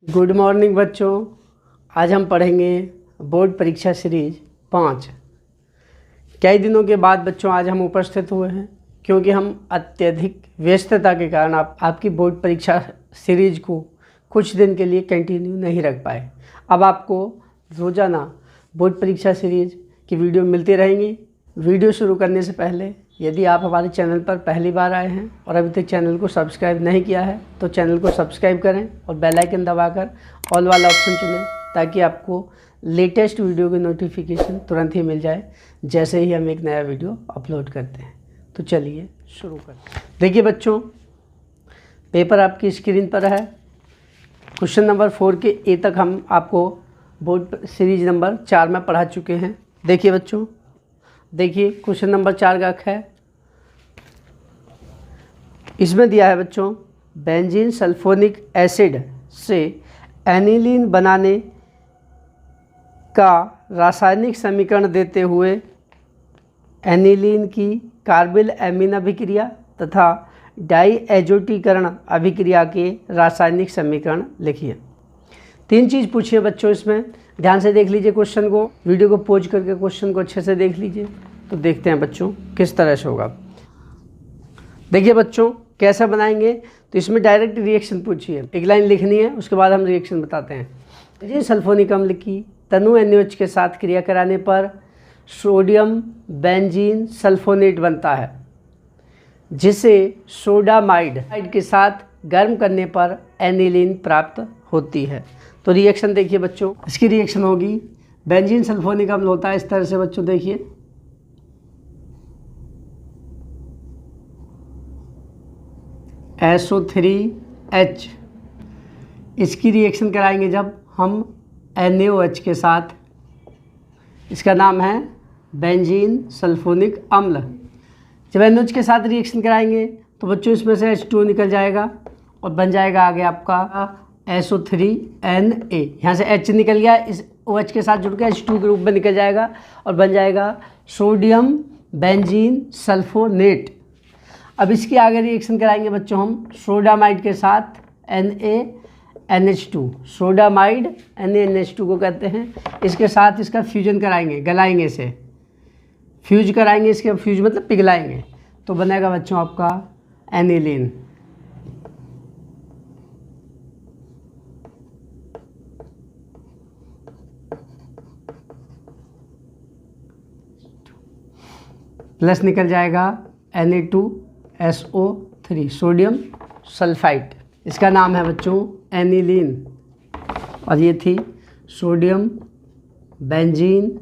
Good morning बच्चों। आज हम पढ़ेंगे बोर्ड परीक्षा सीरीज 5। कई दिनों के बाद बच्चों आज हम उपस्थित हुए हैं क्योंकि हम अत्यधिक व्यस्तता के कारण आपकी बोर्ड परीक्षा सीरीज को कुछ दिन के लिए कंटिन्यू नहीं रख पाए। अब आपको रोज़ाना बोर्ड परीक्षा सीरीज की वीडियो मिलती रहेंगी। वीडियो शुरू करने से पहले यदि आप हमारे चैनल पर पहली बार आए हैं और अभी तक चैनल को सब्सक्राइब नहीं किया है तो चैनल को सब्सक्राइब करें और बेल आइकन दबाकर ऑल वाला ऑप्शन चुनें ताकि आपको लेटेस्ट वीडियो की नोटिफिकेशन तुरंत ही मिल जाए जैसे ही हम एक नया वीडियो अपलोड करते हैं। तो चलिए शुरू करते हैं। देखिए बच्चों, पेपर आपकी स्क्रीन पर है। क्वेश्चन नंबर 4 के ए तक हम आपको बोर्ड सीरीज नंबर 4 में पढ़ा चुके हैं। देखिए बच्चों, देखिए क्वेश्चन नंबर 4 का है, इसमें दिया है बच्चों बेंजीन सल्फोनिक एसिड से एनिलीन बनाने का रासायनिक समीकरण देते हुए एनिलीन की कार्बिल एमीन अभिक्रिया तथा डाईएजोटीकरण अभिक्रिया के रासायनिक समीकरण लिखिए। 3 चीज़ पूछिए बच्चों, इसमें ध्यान से देख लीजिए क्वेश्चन को, वीडियो को पॉज करके क्वेश्चन को अच्छे से देख लीजिए। तो देखते हैं बच्चों किस तरह से होगा। देखिए बच्चों, कैसे बनाएंगे तो इसमें डायरेक्ट रिएक्शन पूछिए, एक लाइन लिखनी है, उसके बाद हम रिएक्शन बताते हैं। ये सल्फोनिक अम्ल की तनु NaOH के साथ क्रिया कराने पर सोडियम बेंजीन सल्फोनेट बनता है जिसे सोडामाइड के साथ गर्म करने पर एनिलीन प्राप्त होती है। तो रिएक्शन देखिए बच्चों, इसकी रिएक्शन होगी बेंजीन सल्फोनिक अम्ल होता है इस तरह से बच्चों। देखिए SO3H, इसकी रिएक्शन कराएंगे जब हम NaOH के साथ, इसका नाम है बेंजीन सल्फोनिक अम्ल। जब NaOH के साथ रिएक्शन कराएंगे तो बच्चों इसमें से H2 निकल जाएगा और बन जाएगा आगे आपका SO3Na। यहाँ से H निकल गया, इस OH के साथ जुड़ के H2 के रूप में निकल जाएगा और बन जाएगा सोडियम बेंजीन सल्फोनेट। अब इसकी आगे रिएक्शन कराएंगे बच्चों हम सोडामाइड के साथ NaNH2। सोडामाइड NaNH2 को कहते हैं। इसके साथ इसका फ्यूजन कराएंगे, गलाएंगे, इसे फ्यूज कराएंगे, इसके फ्यूज मतलब पिघलाएंगे, तो बनेगा बच्चों आपका एनिलीन। प्लस निकल जाएगा Na2SO3 सोडियम सल्फाइड, इसका नाम है बच्चों एनिलीन। और ये थी सोडियम बेंजीन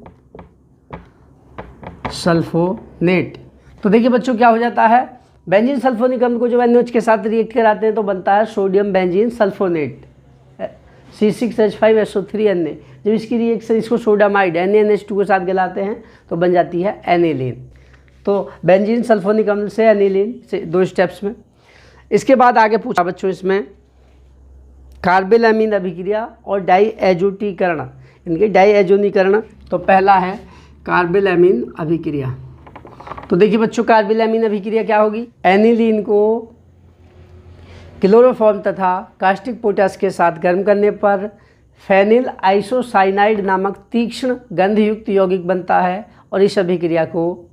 सल्फोनेट। तो देखिए बच्चों क्या हो जाता है, बेंजीन सल्फोनिक अम्ल को जब NaOH के साथ रिएक्ट कराते हैं तो बनता है सोडियम बेंजीन सल्फोनेट C6H5SO3Na। जब इसकी रिएक्शन इसको सोडामाइड NaNH2 के साथ गलाते हैं तो बन जाती है एनिलीन। तो बेंजीन सल्फोनिक अम्ल से एनिलीन से 2 स्टेप्स में। इसके बाद आगे पूछा बच्चों इसमें कार्बिल एमीन अभिक्रिया और डाईएजोटीकरण, इनके डाईएजोनीकरण। तो पहला है कार्बिल एमीन अभिक्रिया। तो देखिए बच्चों, कार्बिल एमीन अभिक्रिया क्या होगी, एनिलीन को क्लोरोफॉर्म तथा कास्टिक पोटास के साथ गर्म करने पर फेनिल आइसोसाइनाइड नामक तीक्ष्ण गंधयुक्त यौगिक बनता है और इस अभिक्रिया को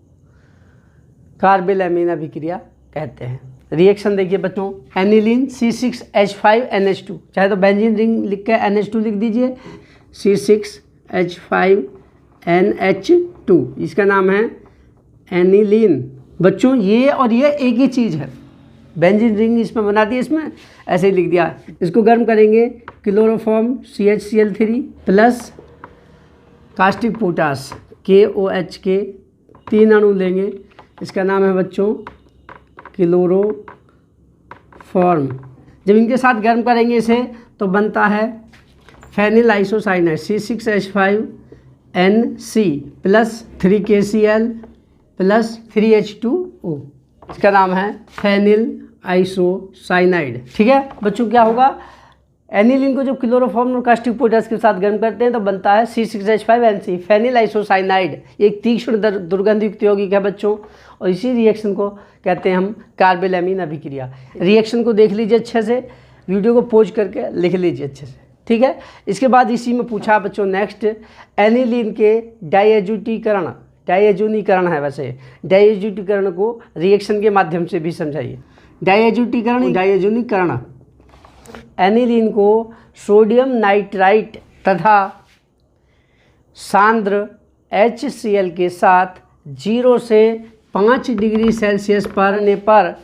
कार्बिल एमीन अभिक्रिया कहते हैं। रिएक्शन देखिए बच्चों, एनिलीन C6H5NH2, चाहे तो बेंजीन रिंग लिख के NH2 लिख दीजिए, C6H5NH2, इसका नाम है एनिलीन। बच्चों ये और ये एक ही चीज़ है, बेंजीन रिंग इसमें बना दी, इसमें ऐसे ही लिख दिया। इसको गर्म करेंगे, chloroform CHCl3 plus caustic potash KOH के 3 अणु लेंगे, इसका नाम है बच्चों क्लोरोफॉर्म। जब इनके साथ गर्म करेंगे इसे तो बनता है phenyl isocyanide C6H5NC plus 3KCl plus 3H2O, इसका नाम है फेनिल आइसोसाइनाइड। ठीक है बच्चों, क्या होगा, एनिलीन को जब क्लोरोफॉर्म और कास्टिक पोटास के साथ गर्म करते हैं तो बनता है C6H5NC फेनिल आइसोसाइनाइड, एक तीक्ष्ण दुर्गंधयुक्त यौगिक है बच्चों। और इसी रिएक्शन को कहते हैं हम कार्बिल एमीन अभिक्रिया। रिएक्शन को देख लीजिए अच्छे से, वीडियो को पॉज करके लिख लीजिए अच्छे से। ठीक है। इसके बाद इसी में पूछा बच्चों नेक्स्ट, एनिलीन के डायजोनीकरण है, वैसे डायजोनीकरण को रिएक्शन के माध्यम से भी समझाइए। डायजोनीकरण एनिलीन को सोडियम नाइट्राइट तथा सांद्र HCl के साथ 0 से 5 डिग्री सेल्सियस पर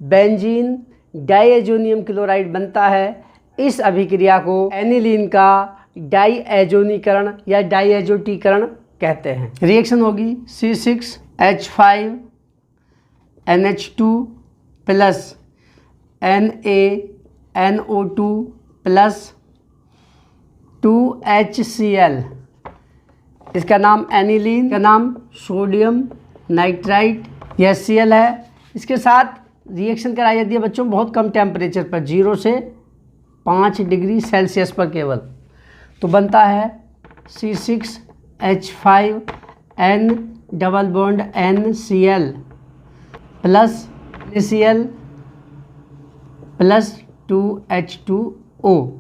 बेंजीन डायजोनियम क्लोराइड बनता है। इस अभिक्रिया को एनिलीन का डायजोनीकरण या डायजोटीकरण कहते हैं। रिएक्शन होगी C6H5NH2 plus NaNO2 plus 2HCl। इसका नाम एनिलीन का नाम सोडियम नाइट्राइट यह Cl है। इसके साथ रिएक्शन कराई जाती है बच्चों बहुत कम टेम्परेचर पर, 0 से 5 डिग्री सेल्सियस पर केवल। तो बनता है C6H5N double bond NCl plus NaCl plus 2H2O।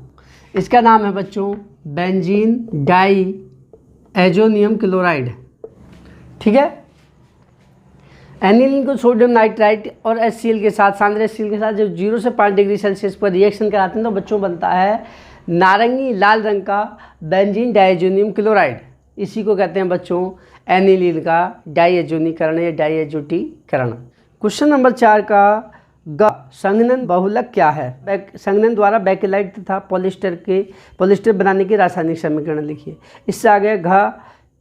इसका नाम है बच्चों बेंजीन डायजोनियम क्लोराइड। ठीक है। एनिलीन को सोडियम नाइट्राइट और HCl के साथ, सांद्र HCl के साथ जब 0 से 5 डिग्री सेल्सियस पर रिएक्शन कराते हैं तो बच्चों बनता है नारंगी लाल रंग का बेंजीन डायजोनियम क्लोराइड। इसी को कहते हैं बच्चों एनिलीन का डायजोनीकरण या डायजोटीकरण। क्वेश्चन नंबर 4 का ग, संघनन बहुलक क्या है? संघनन द्वारा बेकेलाइट तथा पॉलिस्टर बनाने के रासायनिक समीकरण लिखिए। इससे आगे घ,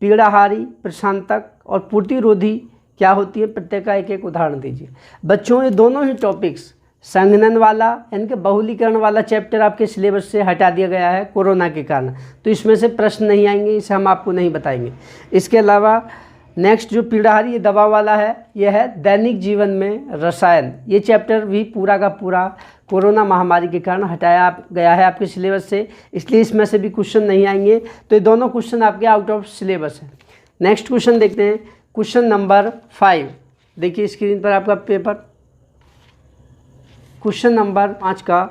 पीड़ाहारी, प्रशांतक और प्रतिरोधी क्या होती है, प्रत्येक का एक एक उदाहरण दीजिए। बच्चों ये दोनों ही टॉपिक्स संघनन वाला यानी कि बहुलीकरण वाला चैप्टर आपके सिलेबस से हटा दिया गया है कोरोना के कारण, तो इसमें से प्रश्न नहीं आएंगे, इसे हम आपको नहीं बताएंगे। इसके अलावा नेक्स्ट जो पीड़ाहारी ये दवा वाला है, यह है दैनिक जीवन में रसायन। ये चैप्टर भी पूरा का पूरा कोरोना महामारी के कारण हटाया गया है आपके सिलेबस से, इसलिए इसमें से भी क्वेश्चन नहीं आएंगे। तो ये दोनों क्वेश्चन आपके आउट ऑफ सिलेबस है। नेक्स्ट क्वेश्चन देखते हैं, क्वेश्चन नंबर 5। देखिए स्क्रीन पर आपका पेपर, क्वेश्चन नंबर 5 का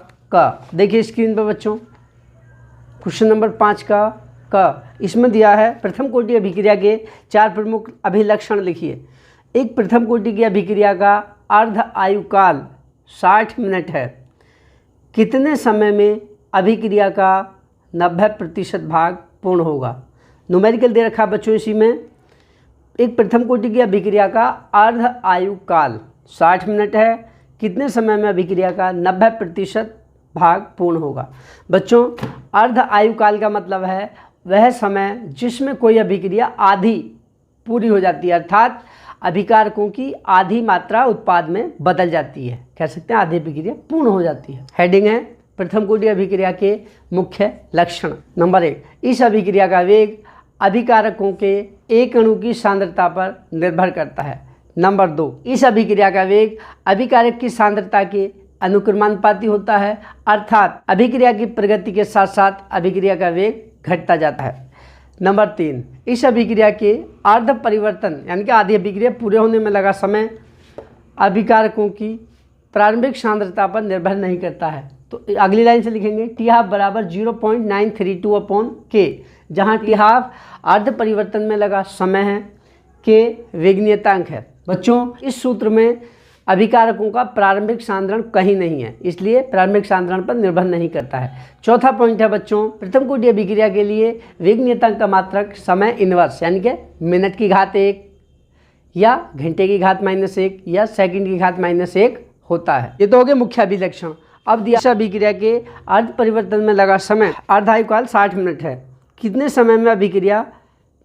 देखिए स्क्रीन पर बच्चों, क्वेश्चन नंबर 5 का इसमें दिया है प्रथम कोटि अभिक्रिया के 4 प्रमुख अभिलक्षण लिखिए। एक प्रथम कोटि की अभिक्रिया का अर्ध आयुकाल 60 मिनट है। कितने समय में अभिक्रिया का 90% भाग पूर्ण होगा? न्यूमेरिकल दे रखा बच्चों इसी में। एक प्रथम कोटि की अभिक्रिया का अर्ध आयुकाल 60 मिनट है। कितने समय में अभिक्रिया का 90% भाग पूर्ण होगा? बच्चों अर्ध आयुकाल का मतलब है वह समय जिसमें कोई अभिक्रिया आधी पूरी हो जाती है, अर्थात अभिकारकों की आधी मात्रा उत्पाद में बदल जाती है, कह सकते हैं आधी अभिक्रिया पूर्ण हो जाती है। हेडिंग है प्रथम कोटि अभिक्रिया के मुख्य लक्षण। नंबर 1, इस अभिक्रिया का वेग अभिकारकों के एक अणु की सांद्रता पर निर्भर करता है। नंबर 2, इस अभिक्रिया का वेग अभिकारक की सांद्रता के अनुक्रमानुपाती होता है, अर्थात अभिक्रिया की प्रगति के साथ साथ अभिक्रिया का वेग घटता जाता है। नंबर 3, इस अभिक्रिया के अर्ध परिवर्तन यानी कि आधी अभिक्रिया पूरे होने में लगा समय अभिकारकों की प्रारंभिक सांद्रता पर निर्भर नहीं करता है। तो अगली लाइन से लिखेंगे T12 बराबर 0.932/K, जहाँ T12 अर्ध परिवर्तन में लगा समय है, K वेग नियतांक है। बच्चों इस सूत्र में अभिकारकों का प्रारंभिक सांद्रण कहीं नहीं है, इसलिए प्रारंभिक सांद्रण पर निर्भर नहीं करता है। चौथा पॉइंट है बच्चों, प्रथम कोटि अभिक्रिया के लिए वेग नियतांक का मात्रक समय इनवर्स यानी कि मिनट की घात 1 या घंटे की घात -1 या सेकंड की घात -1 होता है। ये तो हो गए मुख्य अभिलक्षण। अब दिया अभिक्रिया के अर्ध परिवर्तन में लगा समय अर्ध आयुकाल 60 मिनट है। कितने समय में अभिक्रिया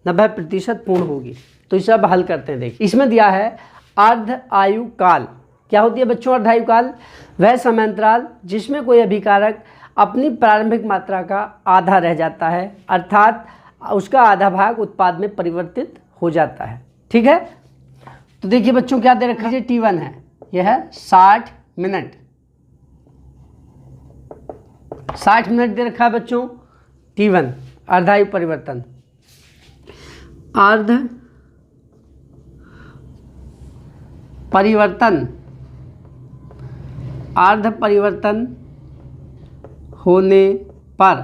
90% पूर्ण होगी? तो इसे अब हल करते हैं। देखिए इसमें दिया है अर्ध आयुकाल क्या होती है बच्चों? अर्ध आयुकाल वह समय अंतराल जिसमें कोई अभिकारक अपनी प्रारंभिक मात्रा का आधा रह जाता है, अर्थात उसका आधा भाग उत्पाद में परिवर्तित हो जाता है। ठीक है। तो देखिए बच्चों क्या दे रखा है, T1 है, यह है 60 मिनट। 60 मिनट दे रखा है बच्चों T1 अर्धायु परिवर्तन। अर्ध परिवर्तन होने पर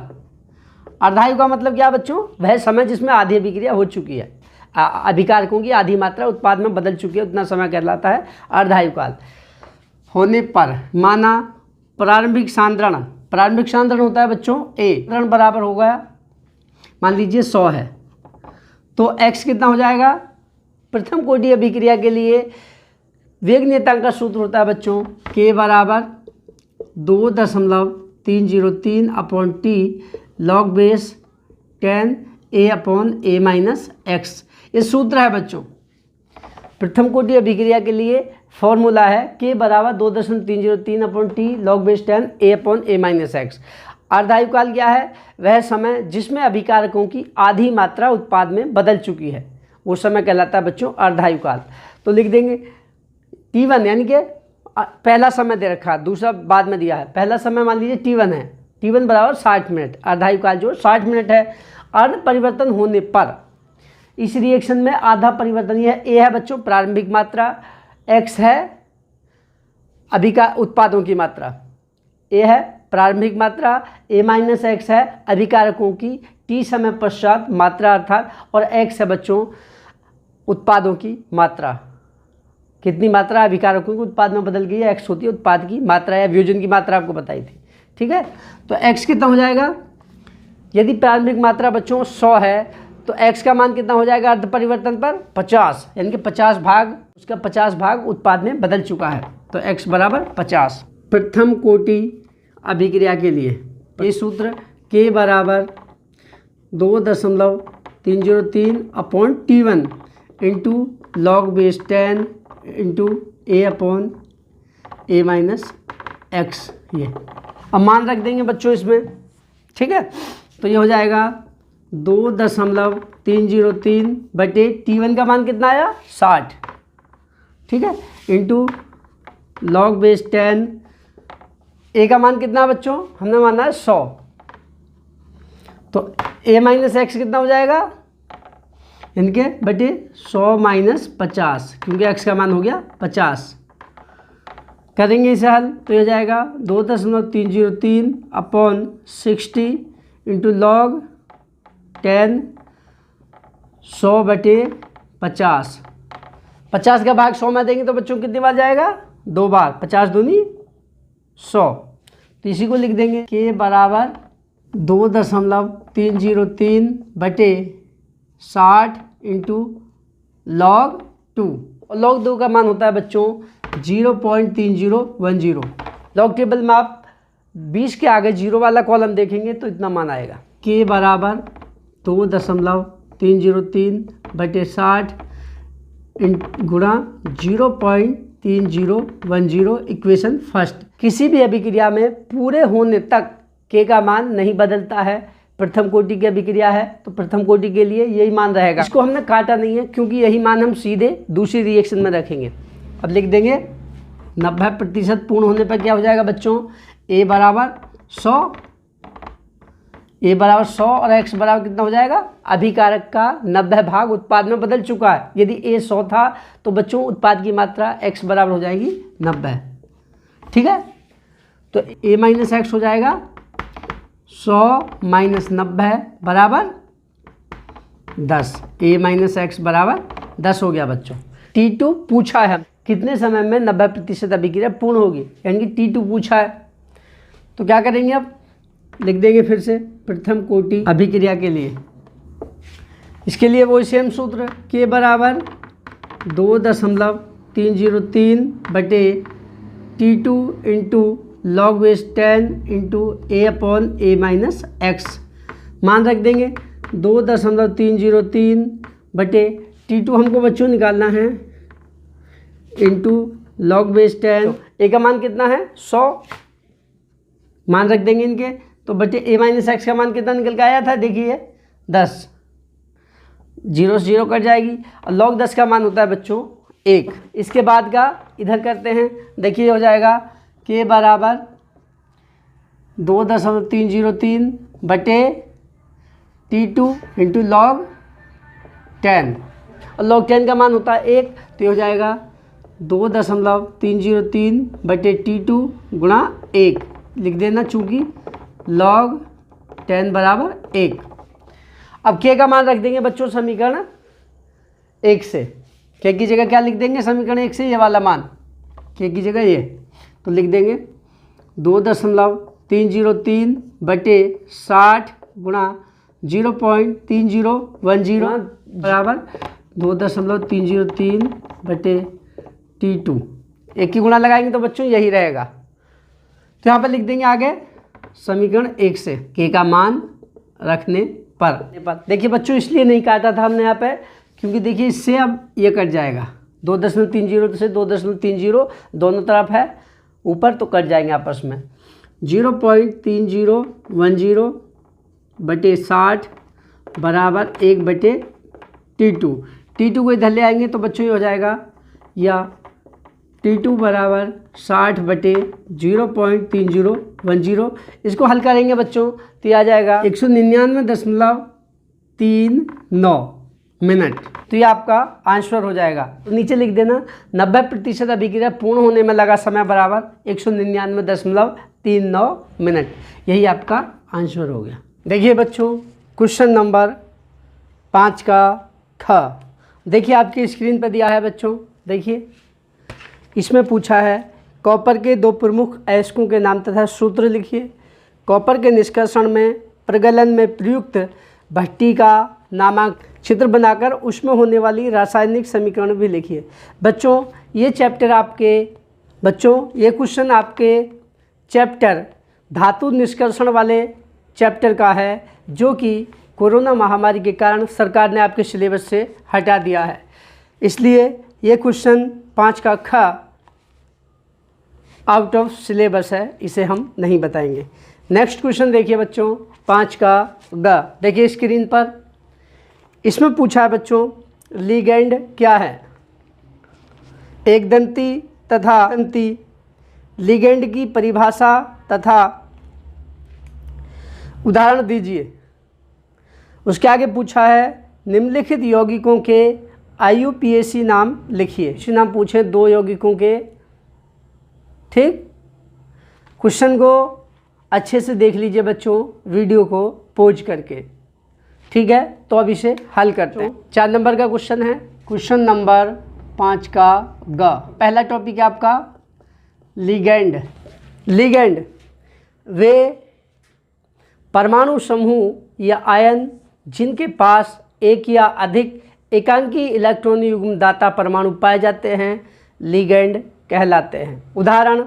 अर्धायु का मतलब क्या बच्चों? वह समय जिसमें आधी अभिक्रिया हो चुकी है, अभिकारकों की आधी मात्रा उत्पाद में बदल चुकी है, उतना समय कहलाता है अर्धायु काल। होने पर माना प्रारंभिक सांद्रण होता है बच्चों A, सांद्रण बराबर हो गया मान लीजिए 100 है, तो x कितना हो जाएगा? प्रथम कोटि अभिक्रिया के लिए वेग नियतांक का सूत्र होता है बच्चों k बराबर 2.303 upon t log base 10 a upon a minus x. ये सूत्र है बच्चों प्रथम कोटि अभिक्रिया के लिए। फॉर्मूला है k बराबर 2.303 upon t log base 10 a upon a minus x. अर्धायु काल क्या है? वह समय जिसमें अभिकारकों की आधी मात्रा उत्पाद में बदल चुकी है, वो समय कहलाता है बच्चों अर्धायु काल। तो लिख देंगे T1 यानी कि पहला समय दे रखा है, दूसरा बाद में दिया है। पहला समय मान लीजिए T1 है, T1 बराबर 60 मिनट। अर्धायु काल जो 60 मिनट है। अर्ध परिवर्तन होने पर इस रिएक्शन में आधा परिवर्तन यह A है बच्चों प्रारंभिक मात्रा, X है उत्पादों की मात्रा, A है प्रारंभिक मात्रा, A माइनस एक्स है अभिकारकों की T समय पश्चात मात्रा अर्थात, और X है बच्चों उत्पादों की मात्रा। कितनी मात्रा अभिकारकों के उत्पाद में बदल गई है? X होती है उत्पाद की मात्रा या वियोजन की मात्रा, आपको बताई थी। ठीक है, तो X कितना हो जाएगा? यदि प्रारंभिक मात्रा बच्चों 100 है तो X का मान कितना हो जाएगा अर्ध परिवर्तन पर? 50, यानी कि 50 भाग, उसका 50 भाग उत्पाद में बदल चुका है, तो X बराबर 50। प्रथम कोटि अभिक्रिया के लिए ये सूत्र K बराबर 2.303 upon T1 into log base 10 into A upon A minus x. ये अब मान रख देंगे बच्चों इसमें। ठीक है, तो ये हो जाएगा 2.303 बटे T1 का मान कितना आया? 60। ठीक है, इंटू लॉग बेस 10, A का मान कितना बच्चों? हमने माना है 100, तो A माइनस एक्स कितना हो जाएगा? इनके बटे 100 माइनस 50, क्योंकि x का मान हो गया 50। करेंगे इसे हल तो ये हो जाएगा 2.303 अपॉन 60 इंटू लॉग 10 100 बटे 50। 50 का भाग 100 में देंगे तो बच्चों कितनी बार जाएगा? 2 बार। 50 दूनी 100, तो इसी को लिख देंगे K बराबर 2.303 बटे 60 इंटू लॉग 2, और लॉग 2 का मान होता है बच्चों 0.3010। लॉग टेबल में आप 20 के आगे जीरो वाला कॉलम देखेंगे तो इतना मान आएगा। K बराबर 2.303 बटे 60 गुणा 0.3010। Equation first. किसी भी अभिक्रिया में पूरे होने तक K का मान नहीं बदलता है। प्रथम कोटि की अभिक्रिया है तो प्रथम कोटि के लिए यही मान रहेगा। इसको हमने काटा नहीं है क्योंकि यही मान हम सीधे दूसरी रिएक्शन में रखेंगे। अब लिख देंगे 90% पूर्ण होने पर क्या हो जाएगा बच्चों? A बराबर 100, A बराबर 100 और X बराबर कितना हो जाएगा? अभिकारक का 90 भाग उत्पाद में बदल चुका है। यदि A 100 था तो बच्चों उत्पाद की मात्रा X बराबर हो जाएगी 90। ठीक है, तो A माइनस एक्स हो जाएगा 100 माइनस 90 बराबर 10। A माइनस एक्स बराबर 10 हो गया बच्चों। T2 पूछा है कितने समय में 90% अभिक्रिया पूर्ण होगी, यानी कि T2 पूछा है। तो क्या करेंगे? अब लिख देंगे फिर से प्रथम कोटि अभिक्रिया के लिए। इसके लिए वही सेम सूत्र K बराबर 2.303 बटे T2 into log base 10 into A upon A minus x. मान रख देंगे 2.303 बटे T2 हमको बच्चों निकालना है इंटू लॉग बेस 10। A का मान कितना है? 100 मान रख देंगे इनके, तो बटे A माइनस एक्स का मान कितना निकल के आया था? देखिए 10, 0 से 0 कट जाएगी, और लॉग 10 का मान होता है बच्चों 1। इसके बाद का इधर करते हैं, देखिए हो जाएगा K बराबर 2.303 बटे T2 इंटू लॉग 10, और लॉग 10 का मान होता है 1, तो ये हो जाएगा 2.303 बटे T2 गुणा 1 लिख देना, चूँकि लॉग 10 बराबर 1। अब के का मान रख देंगे बच्चों समीकरण 1 से। के की जगह क्या लिख देंगे समीकरण 1 से, ये वाला मान के की जगह ये, तो लिख देंगे 2.303 बटे 60 गुणा 0.3010 बराबर 2.303 बटे T2। एक की गुणा लगाएंगे तो बच्चों यही रहेगा। तो यहाँ पर लिख देंगे आगे समीकरण 1 से के का मान रखने पर। देखिए बच्चों इसलिए नहीं काटा था हमने यहाँ पे, क्योंकि देखिए इससे अब ये कट जाएगा, 2.30 से 2.30 दोनों तरफ है ऊपर, तो कट जाएंगे आपस में। 0.3010 बटे 60 बराबर 1 बटे T2। T2 को इधर ले आएंगे तो बच्चों ये हो जाएगा, या T2 बराबर 60 बटे 0.3010। इसको हल करेंगे बच्चों तो ये आ जाएगा 199.39 मिनट। तो ये आपका आंसर हो जाएगा। तो नीचे लिख देना 90% अभिक्रिया पूर्ण होने में लगा समय बराबर 199.39 मिनट। यही आपका आंसर हो गया। देखिए बच्चों क्वेश्चन नंबर 5 का ख, देखिए आपकी स्क्रीन पर दिया है बच्चों। देखिए इसमें पूछा है कॉपर के 2 प्रमुख अयस्कों के नाम तथा सूत्र लिखिए। कॉपर के निष्कर्षण में प्रगलन में प्रयुक्त भट्टी का नामक चित्र बनाकर उसमें होने वाली रासायनिक समीकरण भी लिखिए। बच्चों ये चैप्टर आपके ये क्वेश्चन आपके चैप्टर धातु निष्कर्षण वाले चैप्टर का है, जो कि कोरोना महामारी के कारण सरकार ने आपके सिलेबस से हटा दिया है। इसलिए ये क्वेश्चन 5 का ख आउट ऑफ सिलेबस है, इसे हम नहीं बताएंगे। नेक्स्ट क्वेश्चन देखिए बच्चों 5 का ग, देखिए स्क्रीन पर। इसमें पूछा है बच्चों लिगैंड क्या है। एक दंती तथा दंती लिगैंड की परिभाषा तथा उदाहरण दीजिए। उसके आगे पूछा है निम्नलिखित यौगिकों के IUPAC नाम लिखिए। इसी नाम पूछे 2 यौगिकों के, ठीक। क्वेश्चन को अच्छे से देख लीजिए बच्चों वीडियो को पॉज करके, ठीक है। तो अब इसे हल करते हैं। 4 नंबर का क्वेश्चन है, क्वेश्चन नंबर 5 का ग। पहला टॉपिक है आपका लिगैंड। लिगैंड वे परमाणु समूह या आयन जिनके पास एक या अधिक एकांकी इलेक्ट्रॉन युग्म दाता परमाणु पाए जाते हैं लिगैंड कहलाते हैं। उदाहरण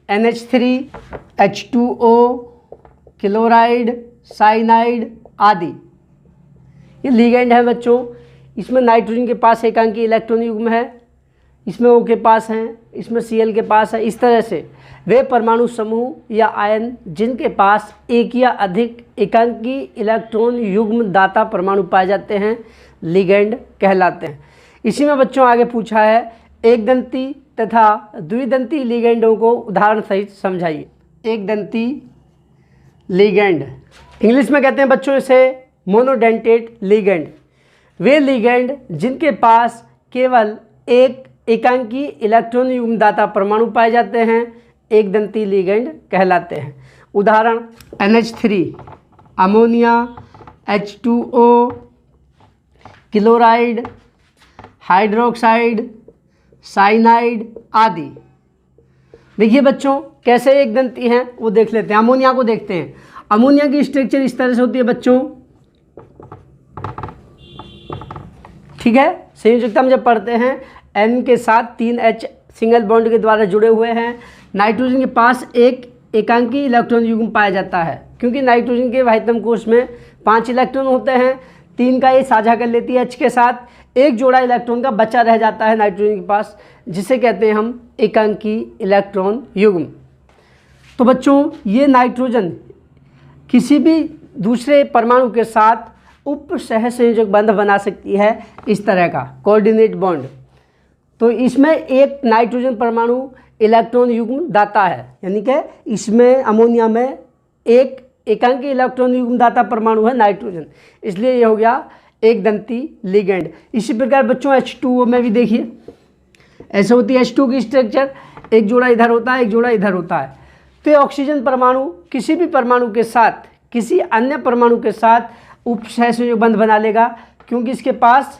NH3, H2O, क्लोराइड, साइनाइड आदि ये लिगैंड है बच्चों। इसमें नाइट्रोजन के पास एकांकी इलेक्ट्रॉन युग्म है, इसमें O के पास हैं, इसमें Cl के पास है। इस तरह से वे परमाणु समूह या आयन जिनके पास एक या अधिक एकांकी इलेक्ट्रॉन युग्म दाता परमाणु पाए जाते हैं लिगैंड कहलाते हैं। इसी में बच्चों आगे पूछा है एक दंती तथा द्विदंती लिगैंडों को उदाहरण सहित समझाइए। एक दंती लिगैंड इंग्लिश में कहते हैं बच्चों इसे मोनोडेंटेट लिगैंड। वे लिगैंड जिनके पास केवल एक एकांकी इलेक्ट्रॉन युग्म दाता परमाणु पाए जाते हैं एक दंती लिगैंड कहलाते हैं। उदाहरण NH3, ammonia, H2O, chloride, hydroxide, cyanide आदि। देखिए बच्चों कैसे एक दंती हैं वो देख लेते हैं। अमोनिया को देखते हैं। अमोनिया की स्ट्रक्चर इस तरह से होती है बच्चों, ठीक है। संयोजकता हम जब पढ़ते हैं N के साथ 3H सिंगल बॉन्ड के द्वारा जुड़े हुए हैं। नाइट्रोजन के पास एक एकांकी इलेक्ट्रॉन युग्म पाया जाता है, क्योंकि नाइट्रोजन के वाहितम कोश में 5 इलेक्ट्रॉन होते हैं, 3 का ये साझा कर लेती है H के साथ, एक जोड़ा इलेक्ट्रॉन का बचा रह जाता है नाइट्रोजन के पास, जिसे कहते हैं हम एकांकी इलेक्ट्रॉन युग्म। तो बच्चों ये नाइट्रोजन किसी भी दूसरे परमाणु के साथ उप सहसंयोजक बंध बना सकती है, इस तरह का कोऑर्डिनेट बॉन्ड। तो इसमें एक नाइट्रोजन परमाणु इलेक्ट्रॉन युग्म दाता है, यानी कि इसमें अमोनिया में एक एकांकी इलेक्ट्रॉन युग्म दाता परमाणु है नाइट्रोजन, इसलिए ये हो गया एक दंती लिगैंड। इसी प्रकार बच्चों H2O में भी देखिए ऐसे होती है H2 की स्ट्रक्चर, एक जोड़ा इधर होता है, एक जोड़ा इधर होता है। तो ऑक्सीजन परमाणु किसी भी परमाणु के साथ किसी अन्य परमाणु के साथ उपसहसंयोजक बंध बना लेगा, क्योंकि इसके पास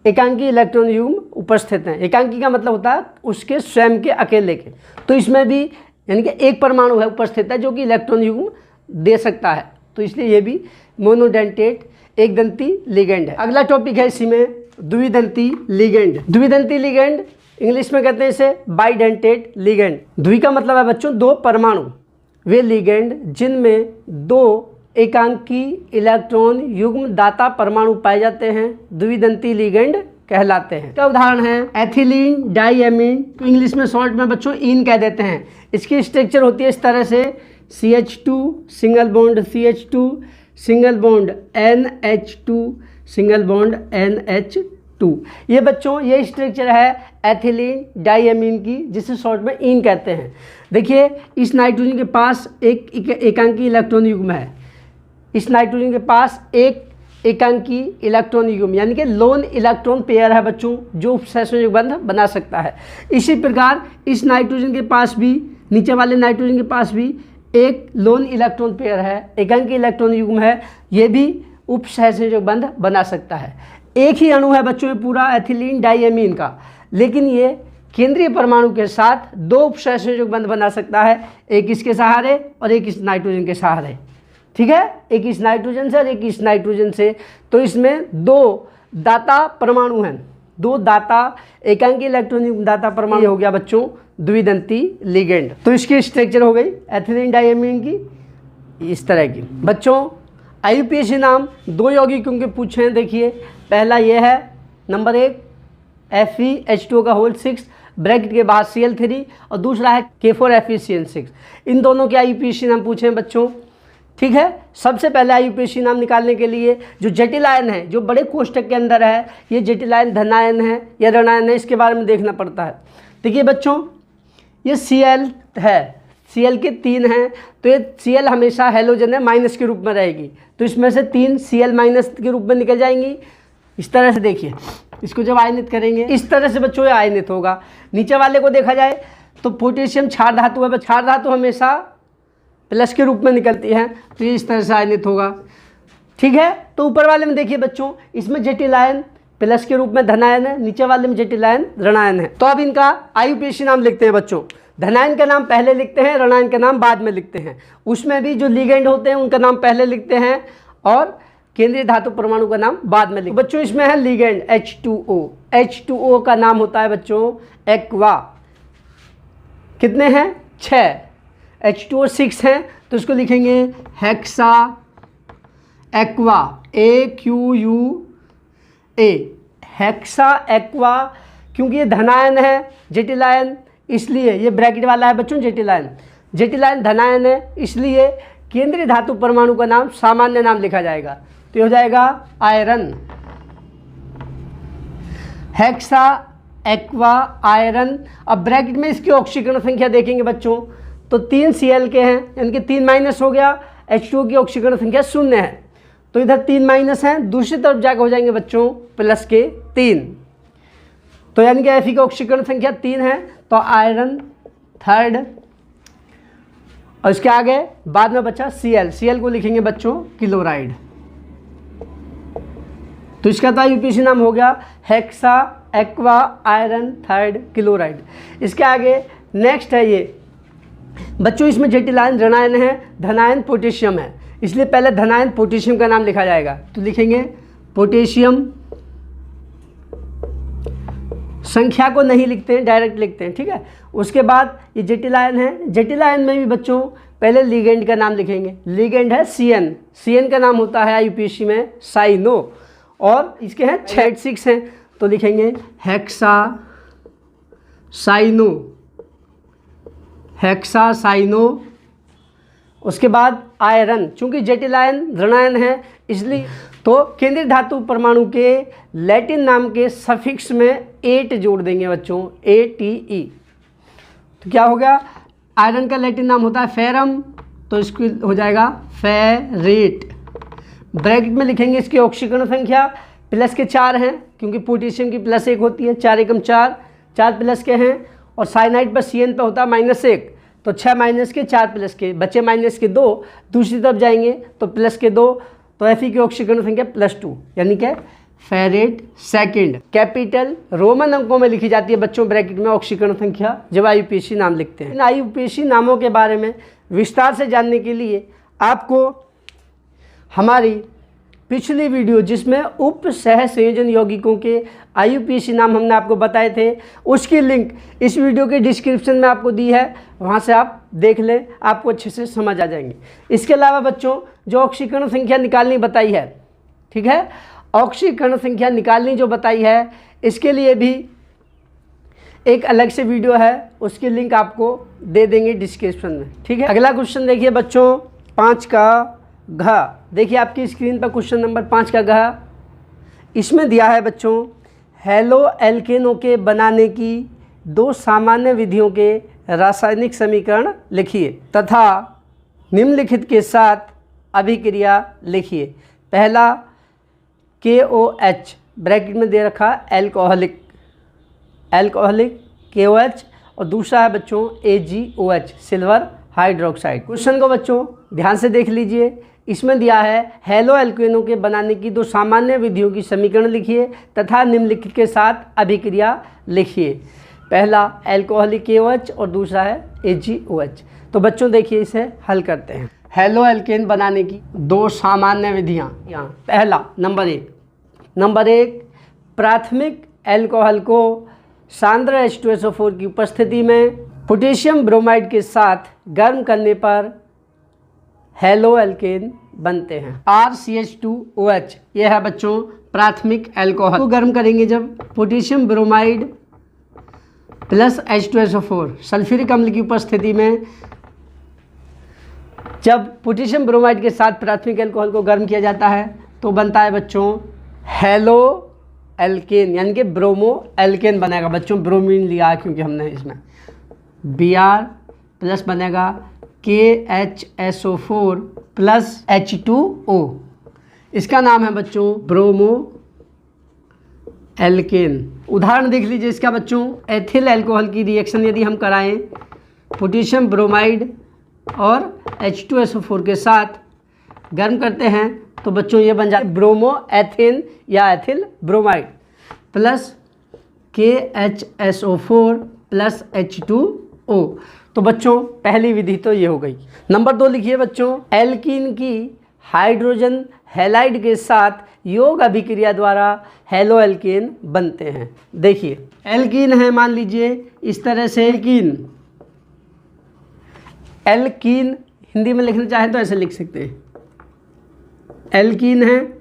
एकांकी इलेक्ट्रॉन युग्म उपस्थित हैं। एकांकी का मतलब होता है उसके स्वयं के, अकेले के। तो इसमें भी यानी कि एक परमाणु है उपस्थित है जो कि इलेक्ट्रॉन युग्म दे सकता है, तो इसलिए ये भी मोनोडेंटेट एक दंती लिगेंड है। अगला टॉपिक है इसी में द्विदंती लिगेंड। द्विदंती लिगेंड इंग्लिश में कहते हैं इसे बाइडेंटेट लिगेंड। द्वि का मतलब है बच्चों दो परमाणु, वे लिगेंड जिनमें दो एकांकी इलेक्ट्रॉन युग्म दाता परमाणु पाए जाते हैं द्विदंती लिगेंड कहलाते हैं। क्या उदाहरण है? एथिलीन डाइएमीन, इंग्लिश में शॉर्ट में बच्चों इन कह देते हैं। इसकी स्ट्रक्चर होती है इस तरह से, CH2 single bond CH2 single bond NH2 single bond NH2। ये बच्चों ये स्ट्रक्चर है एथिलीन डाइएमीन की, जिसे शॉर्ट में इन कहते हैं। देखिए इस नाइट्रोजन के पास एक एकांकी इलेक्ट्रॉन युग्म है, इस नाइट्रोजन के पास एक एकांकी इलेक्ट्रॉन युग्म यानी कि लोन इलेक्ट्रॉन पेयर है बच्चों, जो उपसहसंयोजक बंध बना सकता है। इसी प्रकार इस नाइट्रोजन के पास भी, नीचे वाले नाइट्रोजन के पास भी एक लोन इलेक्ट्रॉन पेयर है, एकांकी इलेक्ट्रॉन युग्म है, ये भी उपसहसंयोजक बंध बना सकता है। एक ही अणु है बच्चों ये पूरा एथिलीन डाइएमीन का, लेकिन ये केंद्रीय परमाणु के साथ दो उपसहसंयोजक बंध बना सकता है, एक इसके सहारे और एक इस नाइट्रोजन के सहारे। ठीक है, एक इस नाइट्रोजन से और एक इस नाइट्रोजन से। तो इसमें दो दाता परमाणु हैं, दो दाता एकांकी इलेक्ट्रॉन युग्म दाता परमाणु हो गया बच्चों द्विदंती लिगेंड। तो इसकी स्ट्रक्चर हो गई एथिलीन डाइएमीन की इस तरह की। बच्चों IUPAC नाम दो यौगिकों के पूछे हैं। देखिए पहला ये है नंबर 1 FeH2O का होल 6 ब्रैकेट के बाद Cl3, और दूसरा है K4FeCl6। इन दोनों के IUPAC नाम पूछे हैं बच्चों। ठीक है, सबसे पहले IUPAC नाम निकालने के लिए जो जटिल आयन है, जो बड़े कोष्ठक के अंदर है, ये जटिल आयन धनायन है या ऋणायन है, इसके बारे में देखना पड़ता है। देखिए बच्चों ये Cl है, Cl के 3 हैं, तो ये Cl हमेशा हैलोजन है, माइनस के रूप में रहेगी, तो इसमें से 3 Cl माइनस के रूप में निकल जाएंगी। इस तरह से देखिए इसको जब आयनित करेंगे इस तरह से बच्चों ये आयनित होगा। नीचे वाले को देखा जाए तो पोटेशियम क्षार धातु है, क्षार धातु हमेशा प्लस के रूप में निकलती है, तो ये इस तरह से आयनित होगा। ठीक है, तो ऊपर वाले में देखिए बच्चों इसमें जटिल आयन प्लस के रूप में धनायन है, नीचे वाले में जटिल आयन ऋणायन है। तो अब इनका IUPAC नाम लिखते हैं बच्चों। धनायन का नाम पहले लिखते हैं, ऋणायन का नाम बाद में लिखते हैं। उसमें भी जो लिगेंड होते हैं उनका नाम पहले लिखते हैं और केंद्रीय धातु परमाणु का नाम बाद में लिखते हैं। बच्चों इसमें है लिगेंड H2O, H2O का नाम होता है बच्चों एक्वा। कितने हैं? 6, H2O 6 हैं, तो इसको लिखेंगे hexa aqua AQUA, hexa aqua. क्योंकि ये धनायन है जटिल आयन, इसलिए ये ब्रैकेट वाला है बच्चों जटिल आयन। जटिल आयन धनायन है, इसलिए केंद्रीय धातु परमाणु का नाम सामान्य नाम लिखा जाएगा, तो ये हो जाएगा आयरन, हेक्सा एक्वा आयरन। अब ब्रैकेट में इसकी ऑक्सीकरण संख्या देखेंगे बच्चों तो 3 Cl के हैं, यानी कि 3 माइनस हो गया, H2O की ऑक्सीकरण संख्या 0 है, तो इधर 3 माइनस हैं, दूसरी तरफ जाकर हो जाएंगे बच्चों प्लस के 3, तो यानी कि Fe की ऑक्सीकरण संख्या 3 है, तो आयरन थर्ड। और इसके आगे बाद में बचा Cl को लिखेंगे बच्चों क्लोराइड। तो इसका तो IUPAC नाम हो गया hexa aqua iron third chloride. इसके आगे नेक्स्ट है ये बच्चों, इसमें जटिल आयन ऋणायन है, धनायन पोटेशियम है, इसलिए पहले धनायन पोटेशियम का नाम लिखा जाएगा, तो लिखेंगे पोटेशियम। संख्या को नहीं लिखते हैं, डायरेक्ट लिखते हैं। ठीक है, उसके बाद ये जटिल आयन है, जटिल आयन में भी बच्चों पहले लिगेंड का नाम लिखेंगे। लिगेंड है CN का नाम होता है IUPAC में साइनो, और इसके हैं 6 हैं, तो लिखेंगे हेक्सा साइनो, हेक्सा साइनो। उसके बाद आयरन, चूंकि जटिल आयन ऋणायन है इसलिए, तो केंद्रीय धातु परमाणु के लैटिन नाम के सफिक्स में 8 जोड़ देंगे बच्चों, ATE। तो क्या हो गया? आयरन का लैटिन नाम होता है फेरम, तो इसको हो जाएगा फेरेट। ब्रैकेट में लिखेंगे इसकी ऑक्सीकरण संख्या प्लस के 4 हैं, क्योंकि पोटेशियम की +1 होती है, 4 एकम 4, 4 प्लस के हैं, और साइनाइड पर CN पे होता है -1, तो 6 माइनस के 4 प्लस के बचे माइनस के 2, दूसरी तरफ जाएंगे तो प्लस के 2, तो Fe की ऑक्सीकरण संख्या +2 यानी कि फेरेड सेकंड। कैपिटल रोमन अंकों में लिखी जाती है बच्चों ब्रैकेट में ऑक्सीकरण संख्या जब IUPAC नाम लिखते हैं। इन IUPAC नामों के बारे में विस्तार से जानने के लिए आपको हमारी पिछली वीडियो जिसमें उप सह संयोजन यौगिकों के IUPAC नाम हमने आपको बताए थे, उसकी लिंक इस वीडियो के डिस्क्रिप्शन में आपको दी है, वहाँ से आप देख लें, आपको अच्छे से समझ आ जाएंगे। इसके अलावा बच्चों जो ऑक्सीकरण संख्या निकालनी बताई है, ठीक है, ऑक्सीकरण संख्या निकालनी जो बताई है, इसके लिए भी एक अलग से वीडियो है, उसकी लिंक आपको दे देंगे डिस्क्रिप्शन में, ठीक है। अगला क्वेश्चन देखिए बच्चों 5 का घ। देखिए आपकी स्क्रीन पर क्वेश्चन नंबर 5 का घ। इसमें दिया है बच्चों हेलो एल्केनों के बनाने की 2 सामान्य विधियों के रासायनिक समीकरण लिखिए तथा निम्नलिखित के साथ अभिक्रिया लिखिए। पहला KOH ब्रैकेट में दे रखा एल्कोहलिक KOH, और दूसरा है बच्चों AgOH सिल्वर हाइड्रोक्साइड। क्वेश्चन को बच्चों ध्यान से देख लीजिए। इसमें दिया है हेलो एल्केनों के बनाने की 2 सामान्य विधियों की समीकरण लिखिए तथा निम्नलिखित के साथ अभिक्रिया लिखिए। पहला एल्कोहलिक KOH और दूसरा है AgOH। तो बच्चों देखिए इसे हल करते हैं। हेलो एल्केन बनाने की 2 सामान्य विधियाँ यहाँ। पहला नंबर एक प्राथमिक एल्कोहल को सांद्र H2SO4 की उपस्थिति में पोटेशियम ब्रोमाइड के साथ गर्म करने पर हेलो एल्केन बनते हैं। RCH2OH यह है बच्चों प्राथमिक एल्कोहल को गर्म करेंगे जब potassium bromide plus H2SO4 sulphuric अम्ल की उपस्थिति में, जब पोटेशियम ब्रोमाइड के साथ प्राथमिक एल्कोहल को गर्म किया जाता है तो बनता है बच्चों हेलो एल्केन यानी कि ब्रोमो एल्केन बनेगा। बच्चों ब्रोमीन लिया क्योंकि हमने इसमें Br प्लस बनेगा KHSO4 प्लस H2O। इसका नाम है बच्चों ब्रोमो एल्केन। उदाहरण देख लीजिए इसका बच्चों, एथिल अल्कोहल की रिएक्शन यदि हम कराएं पोटेशियम ब्रोमाइड और H2SO4 के साथ गर्म करते हैं तो बच्चों ये बन जाता है ब्रोमो एथेन या ethyl bromide plus KHSO4 plus H2O। तो बच्चों पहली विधि तो ये हो गई। नंबर 2 लिखिए बच्चों, एल्कीन की हाइड्रोजन हैलाइड के साथ योग अभिक्रिया द्वारा हेलो एल्केन बनते हैं। देखिए एल्कीन है, मान लीजिए इस तरह से एल्कीन हिंदी में लिखना चाहें तो ऐसे लिख सकते हैं, एल्कीन है।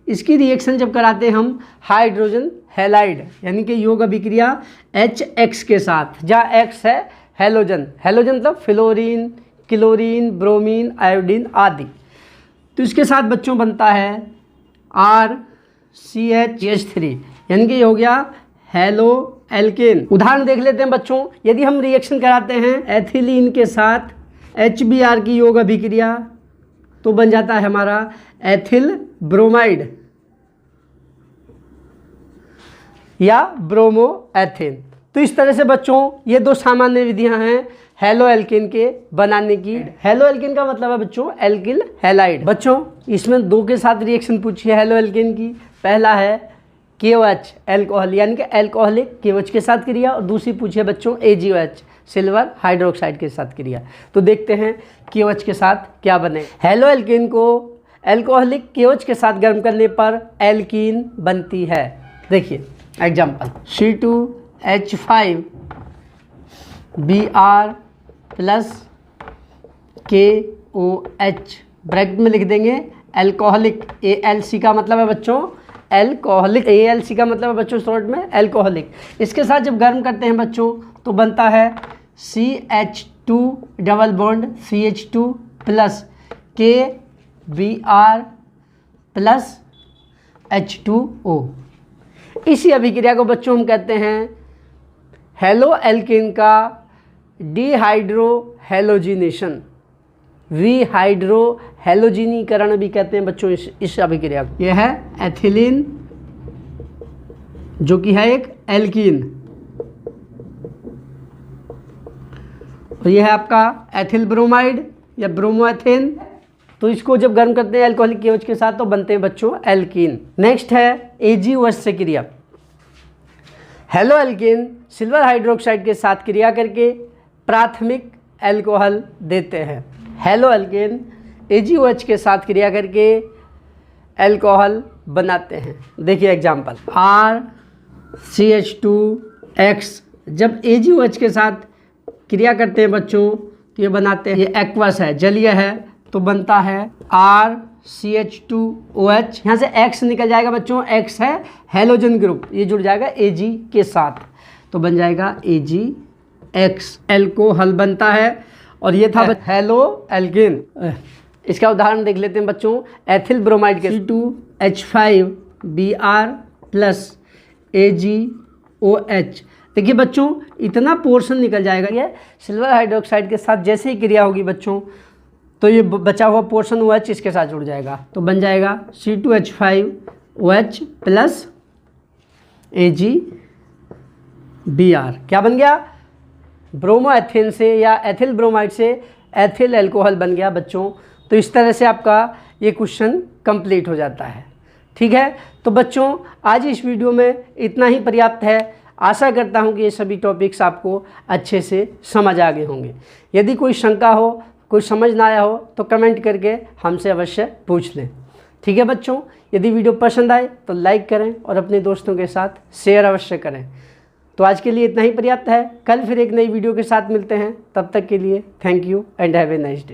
इसकी रिएक्शन जब कराते हैं हम हाइड्रोजन हैलाइड यानी कि योग अभिक्रिया HX के साथ, जहाँ X है हैलोजन मतलब फ्लोरीन, क्लोरीन, ब्रोमीन, आयोडीन आदि, तो इसके साथ बच्चों बनता है RCH3 यानी कि ये हो गया हेलो एल्केन। उदाहरण देख लेते हैं बच्चों, यदि हम रिएक्शन कराते हैं एथिलीन के साथ HBr की योग अभिक्रिया तो बन जाता है हमारा एथिल ब्रोमाइड या ब्रोमो एथेन। तो इस तरह से बच्चों ये 2 सामान्य विधियां हैं हेलो एल्केन के बनाने की। हेलो एल्केन का मतलब है बच्चों एल्किल हैलाइड। बच्चों इसमें 2 के साथ रिएक्शन पूछी है हेलो एल्केन की। पहला है KOH एल्कोहल यानी कि एल्कोहलिक KOH के साथ क्रिया, और दूसरी पूछी है बच्चों AgOH सिल्वर हाइड्रोक्साइड के साथ क्रिया। तो देखते हैं KOH के साथ क्या बने। हेलो एल्केन को एल्कोहलिक KOH के साथ गर्म करने पर एल्कीन बनती है। देखिए example C2H5 Br plus KOH bracket में लिख देंगे एल्कोहलिक, ALC का मतलब है बच्चों एल्कोहलिक, ALC का मतलब है बच्चों शॉर्ट में एल्कोहलिक। इसके साथ जब गर्म करते हैं बच्चों तो बनता है CH2 double bond CH2 plus KBr plus H2O। इसी अभिक्रिया को बच्चों हम कहते हैं हेलो एल्केन का डिहाइड्रो हेलोजिनेशन, विहाइड्रो हेलोजिनीकरण भी कहते हैं बच्चों इस अभिक्रिया को। यह है एथिलीन जो कि है एक एल्कीन, और ये है आपका एथिल ब्रोमाइड या ब्रोमोएथेन। तो इसको जब गर्म करते हैं अल्कोहलिक KOH के साथ तो बनते हैं बच्चों एल्कीन। नेक्स्ट है AgOH से क्रिया। हेलो एल्कीन सिल्वर हाइड्रोक्साइड के साथ क्रिया करके प्राथमिक अल्कोहल देते हैं। हेलो एल्कीन AgOH के साथ क्रिया करके अल्कोहल बनाते हैं। देखिए एग्जाम्पल RCH2X जब AgOH के साथ क्रिया करते हैं बच्चों तो ये बनाते हैं, ये एक्वस है, जलीय है, तो बनता है RCH2OH। यहाँ से X निकल जाएगा बच्चों, X है हेलोजन ग्रुप, ये जुड़ जाएगा Ag के साथ तो बन जाएगा AgX। अल्कोहल बनता है और ये था हेलो एल्कीन। इसका उदाहरण देख लेते हैं बच्चों, एथिल ब्रोमाइड के C2H5Br प्लस AgOH। देखिए बच्चों इतना पोर्शन निकल जाएगा, ये सिल्वर हाइड्रोक्साइड के साथ जैसे ही क्रिया होगी बच्चों तो ये बचा हुआ पोर्शन OH इसके साथ जुड़ जाएगा तो बन जाएगा C2H5OH प्लस AgBr। क्या बन गया? ब्रोमोएथेन से या एथिल ब्रोमाइड से एथिल अल्कोहल बन गया बच्चों। तो इस तरह से आपका ये क्वेश्चन कंप्लीट हो जाता है। ठीक है, तो बच्चों आज इस वीडियो में इतना ही पर्याप्त है। आशा करता हूँ कि ये सभी टॉपिक्स आपको अच्छे से समझ आ गए होंगे। यदि कोई शंका हो, कोई समझ ना आया हो तो कमेंट करके हमसे अवश्य पूछ लें। ठीक है बच्चों, यदि वीडियो पसंद आए तो लाइक करें और अपने दोस्तों के साथ शेयर अवश्य करें। तो आज के लिए इतना ही पर्याप्त है। कल फिर एक नई वीडियो के साथ मिलते हैं, तब तक के लिए thank you and have a nice day.